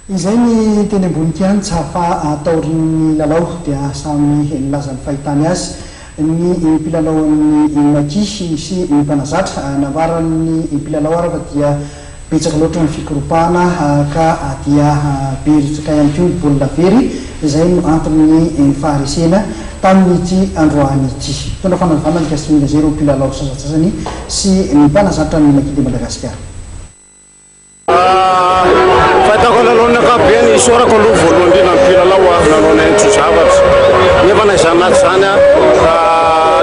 Izay ny teny amboniky antsa fa ataorin'ny lalao dia samy nilaza ny fahitany azy ny mpilalao amin'ny Makihy sy ny mpanazatra navaran'ny mpilalao araka dia betsaka loatra ny fikoropahana ka dia beritsaka ihany koa ny baolina very izay no antony faharesena tamin'ity androany ity. Tondra fanavana ny kasina zay ireo mpilalao sasatsasany sy ny mpanazatra ny Makihy de Madagasikara. Fatako lalona ankapobeny isorako aloha voalohany indrindra ny mpilalao lalona haintso-javatra nefa na izany naty zany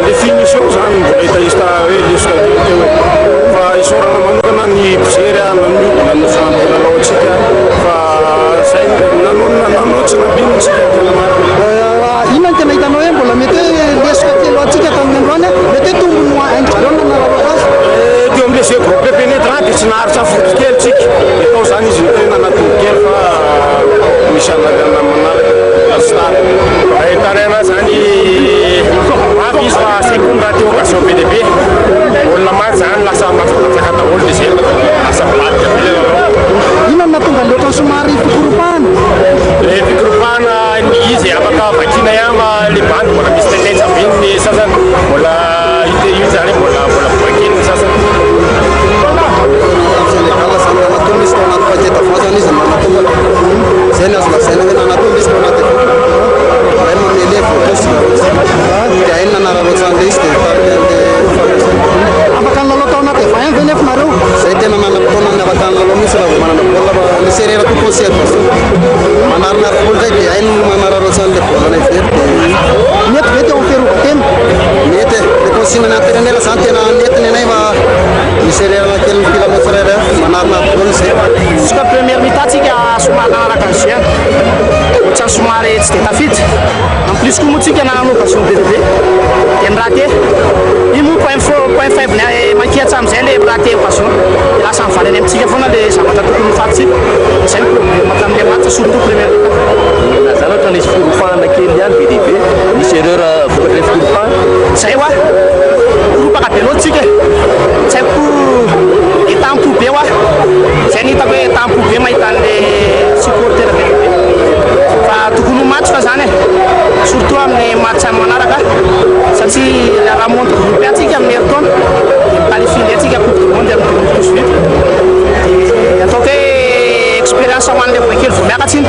le finition zany mbola hitahista hoe lesika teo hoe fa isorana manokana ny mpijery naniola ny mpilalao atsika fa zay nanotsy nabinitsika tena marina. Inona ny tena hitanao hoe mbola mety hoe lesika telo atsika tamin'ny androany mety hoe tombony haingo-jareo na nalalao azy dio am'le jeu groupe pénétrant dia tsy naharitra foty kely tsika atao zany izy tena natony kely fa misy anarana manaraka stade hitarena zany avy izy fa seconde raha teo occasion be dia be olona maty zany lasa matsatsaka daholo dia zay lasa miladika be lalao. Inona no natonga loatra ny somary fikoropahana? Le fikoropahana izy afaka vakina ihany le bandy mbola misy tendensa be ny sasany mbola io zany mbola vakina ny sasany. Jusqu'à première mi-temps tsika somary nagnaraka ny zay ohatrany somary tsy dia tafiditra en plus koa moa tsika nanano occasion be dia be dia niraté io moa point faible Makihy hatram'izay le raté occasion dia lasa mivaliny amintsika foana le zavatra tokony ho fatsika zay ny problème tamin'le match surtout première mi-temps. Zany ohatra nisy fikorofahana kely ihany be dia be nisy erreur vokatr'ilay fikorofahana zay hoa koropaka be loatra tsika tsy haiko etampo be hoa zay ny hitako hoe etampo be mahita an'le supporter be dia be fa tokony ho match fa zany surtout amin'ny match manaraka satria raha monte groupe atsika amin'ny herintaona qualifie atsika coupe du monde amin'ny 2018 dia ataoko hoe expérience ho an'le voakely vao miakatra iny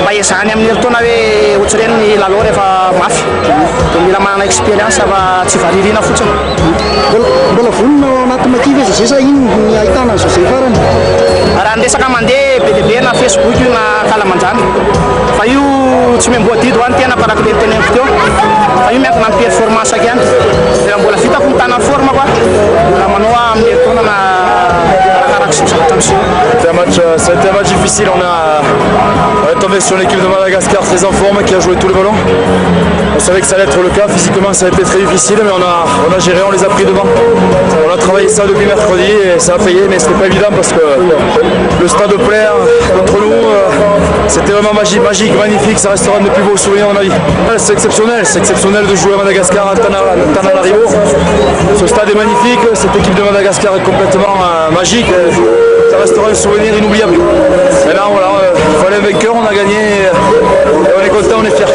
mba ezahany amin'ny herintaona hoe ohatr'ireny ny lalao rehefa mafy dia mila manana expérience fa tsy varirina fotsiny. Mbola vonona anaty Makihy izy zay sa iny ny ahitana an'izao zay farany? Raha ndesaka mandeha be dia be na Facebook io na kalamanjana fa io tsy memboadidy ho any tena paraka le teneniko teo fa io miankina amin'ny performance aky ihany dia mbola vitako mitana forme koa mbola manao amin'ny herintaona na arakaraka sy zavatra miseho. Ça a été un match difficile, on est tombé sur une équipe de Madagascar très en forme qui a joué tous les ballons. On savait que ça allait être le cas, physiquement ça a été très difficile mais on a géré, on les a pris devant. On a travaillé ça depuis mercredi et ça a payé mais c'était pas évident parce que le stade plein contre nous, c'était vraiment magique, magnifique, ça restera un des plus beaux souvenirs de ma vie. C'est exceptionnel de jouer à Madagascar à Tananarivo. Ce stade est magnifique, cette équipe de Madagascar est complètement magique. Ça restera un souvenir inoubliable. Maintenant voilà, il fallait un vainqueur, on a gagné et on est content, on est fiers.